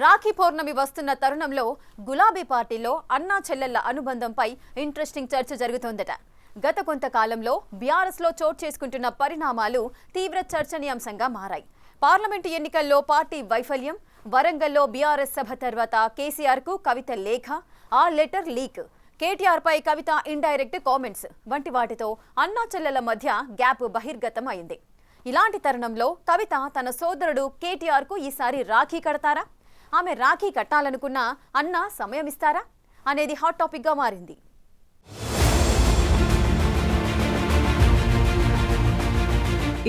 రాఖీ పౌర్ణమి వస్తున్న తరుణంలో గులాబీ పార్టీలో అన్నా చెల్లెళ్ల అనుబంధంపై ఇంట్రెస్టింగ్ చర్చ జరుగుతోందట. గత కొంతకాలంలో బీఆర్ఎస్లో చోటు చేసుకుంటున్న పరిణామాలు తీవ్ర చర్చనీయాంశంగా మారాయి. పార్లమెంటు ఎన్నికల్లో పార్టీ వైఫల్యం, వరంగల్లో బీఆర్ఎస్ సభ తర్వాత కేసీఆర్కు కవిత లేఖ, ఆ లెటర్ లీక్, కేటీఆర్పై కవిత ఇండైరెక్ట్ కామెంట్స్ వంటి వాటితో అన్నా చెల్లెళ్ల మధ్య గ్యాప్ బహిర్గతం అయింది. ఇలాంటి తరుణంలో కవిత తన సోదరుడు కేటీఆర్కు ఈసారి రాఖీ కడతారా? ఆమె రాఖీ కట్టాలనుకున్నా అన్న సమయం ఇస్తారా అనేది హాట్ టాపిక్ గా మారింది.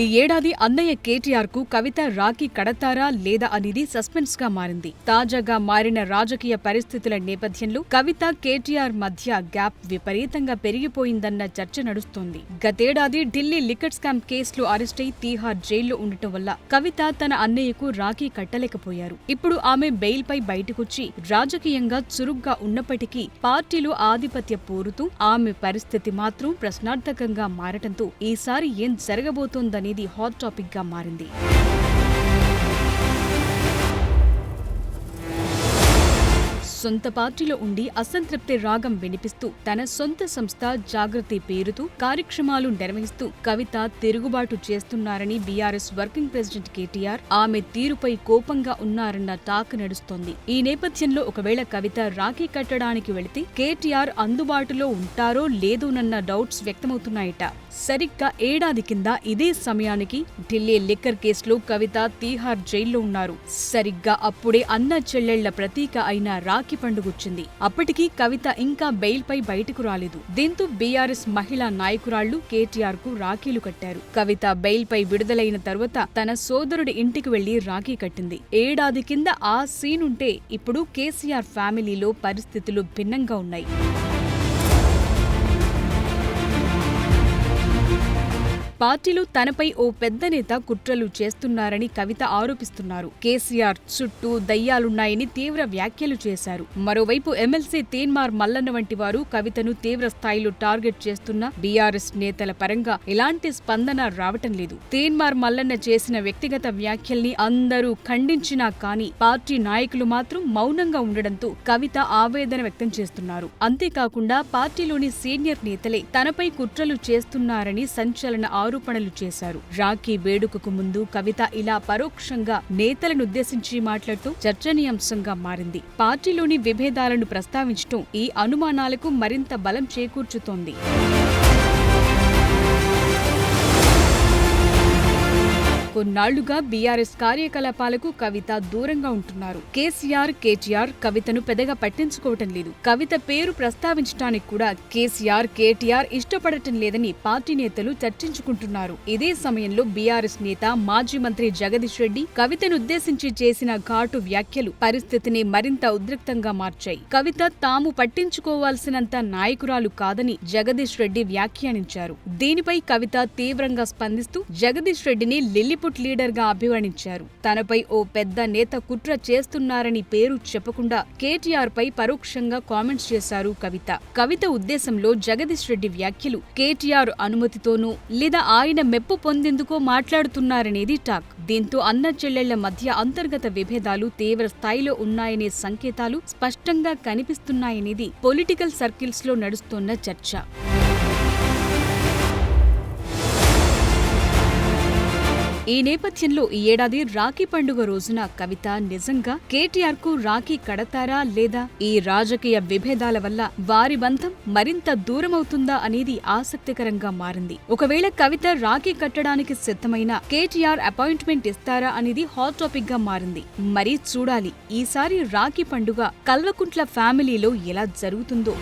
ఈ ఏడాది అన్నయ్య కేటీఆర్ కు కవిత రాఖీ కడతారా లేదా అనేది సస్పెన్స్ గా మారింది. తాజాగా మారిన రాజకీయ పరిస్థితుల నేపథ్యంలో కవిత కేటీఆర్ మధ్య గ్యాప్ విపరీతంగా పెరిగిపోయిందన్న చర్చ నడుస్తోంది. గతేడాది ఢిల్లీ లిక్కర్ స్కామ్ కేసులో అరెస్టై తీహార్ జైల్లో ఉండటం వల్ల కవిత తన అన్నయ్యకు రాఖీ కట్టలేకపోయారు. ఇప్పుడు ఆమె బెయిల్ పై బయటకొచ్చి రాజకీయంగా చురుగ్గా ఉన్నప్పటికీ పార్టీలో ఆధిపత్య పోరుతూ ఆమె పరిస్థితి మాత్రం ప్రశ్నార్థకంగా మారటంతో ఈసారి ఏం జరగబోతోందని అనేది హాట్ టాపిక్ గా మారింది. సొంత పార్టీలో ఉండి అసంతృప్తి రాగం వినిపిస్తూ తన సొంత సంస్థ జాగృతి పేరుతో కార్యక్రమాలు నిర్వహిస్తూ కవిత తిరుగుబాటు చేస్తున్నారని బీఆర్ఎస్ వర్కింగ్ ప్రెసిడెంట్ కేటీఆర్ ఆమె తీరుపై కోపంగా ఉన్నారన్న టాక్ నడుస్తోంది. ఈ నేపథ్యంలో ఒకవేళ కవిత రాఖీ కట్టడానికి వెళితే కేటీఆర్ అందుబాటులో ఉంటారో లేదోనన్న డౌట్స్ వ్యక్తమవుతున్నాయట. సరిగ్గా ఏడాది కింద ఇదే సమయానికి ఢిల్లీ లిక్కర్ కేసులో కవిత తీహార్ జైల్లో ఉన్నారు. సరిగ్గా అప్పుడే అన్న చెల్లెళ్ల ప్రతీక అయిన రాఖీ పండుగొచ్చింది. అప్పటికీ కవిత ఇంకా బెయిల్ పై బయటకు రాలేదు. దీంతో బీఆర్ఎస్ మహిళా నాయకురాళ్లు కేటీఆర్ కు రాఖీలు కట్టారు. కవిత బెయిల్ పై విడుదలైన తరువాత తన సోదరుడి ఇంటికి వెళ్లి రాఖీ కట్టింది. ఏడాది కింద ఆ సీనుంటే ఇప్పుడు కేసీఆర్ ఫ్యామిలీలో పరిస్థితులు భిన్నంగా ఉన్నాయి. పార్టీలో తనపై ఓ పెద్ద నేత కుట్రలు చేస్తున్నారని కవిత ఆరోపిస్తున్నారు. కేసీఆర్ చుట్టూ దయ్యాలున్నాయని తీవ్ర వ్యాఖ్యలు చేశారు. మరోవైపు ఎమ్మెల్సీ తీన్మార్ మల్లన్న వంటి వారు కవితను తీవ్ర స్థాయిలో టార్గెట్ చేస్తున్న బీఆర్ఎస్ నేతల పరంగా ఎలాంటి స్పందన రావటం లేదు. తీన్మార్ మల్లన్న చేసిన వ్యక్తిగత వ్యాఖ్యల్ని అందరూ ఖండించినా కానీ పార్టీ నాయకులు మాత్రం మౌనంగా ఉండడంతో కవిత ఆవేదన వ్యక్తం చేస్తున్నారు. అంతేకాకుండా పార్టీలోని సీనియర్ నేతలే తనపై కుట్రలు చేస్తున్నారని సంచలన ఆరోపణలు చేశారు. రాఖీ వేడుకకు ముందు కవిత ఇలా పరోక్షంగా నేతలనుద్దేశించి మాట్లాడుతూ చర్చనీయాంశంగా మారింది. పార్టీలోని విభేదాలను ప్రస్తావించడం ఈ అనుమానాలకు మరింత బలం చేకూర్చుతోంది. కొన్నాళ్లుగా బీఆర్ఎస్ కార్యకలాపాలకు కవిత దూరంగా ఉంటున్నారు. కేసీఆర్, కేటీఆర్ కవితను పెద్దగా పట్టించుకోవటం లేదు. కవిత పేరు ప్రస్తావించడానికి కూడా కేసీఆర్, కేటీఆర్ ఇష్టపడటం లేదని పార్టీ నేతలు చర్చించుకుంటున్నారు. ఇదే సమయంలో బీఆర్ఎస్ నేత మాజీ మంత్రి జగదీష్ రెడ్డి కవితనుద్దేశించి చేసిన ఘాటు వ్యాఖ్యలు పరిస్థితిని మరింత ఉద్రిక్తంగా మార్చాయి. కవిత తాము పట్టించుకోవాల్సినంత నాయకురాలు కాదని జగదీష్ రెడ్డి వ్యాఖ్యానించారు. దీనిపై కవిత తీవ్రంగా స్పందిస్తూ జగదీష్ రెడ్డిని లిల్లీపుట్ లీడర్ గా అభివర్ణించారు. తనపై ఓ పెద్ద నేత కుట్ర చేస్తున్నారని పేరు చెప్పకుండా కేటీఆర్ పై పరోక్షంగా కామెంట్స్ చేశారు కవిత. కవిత ఉద్దేశంలో జగదీష్ రెడ్డి వ్యాఖ్యలు కేటీఆర్ అనుమతితోనూ లేదా ఆయన మెప్పు పొందేందుకో మాట్లాడుతున్నారనేది టాక్. దీంతో అన్న చెల్లెళ్ల మధ్య అంతర్గత విభేదాలు తీవ్ర స్థాయిలో ఉన్నాయనే సంకేతాలు స్పష్టంగా కనిపిస్తున్నాయనేది పొలిటికల్ సర్కిల్స్ లో నడుస్తోన్న చర్చ. ఈ నేపథ్యంలో ఈ ఏడాది రాఖీ పండుగ రోజున కవిత నిజంగా కేటీఆర్ కు రాఖీ కడతారా లేదా ఈ రాజకీయ విభేదాల వల్ల వారి బంధం మరింత దూరమవుతుందా అనేది ఆసక్తికరంగా మారింది. ఒకవేళ కవిత రాఖీ కట్టడానికి సిద్ధమైన కేటీఆర్ అపాయింట్మెంట్ ఇస్తారా అనేది హాట్ టాపిక్ గా మారింది. మరి చూడాలి ఈసారి రాఖీ పండుగ కల్వకుంట్ల ఫ్యామిలీలో ఎలా జరుగుతుందో.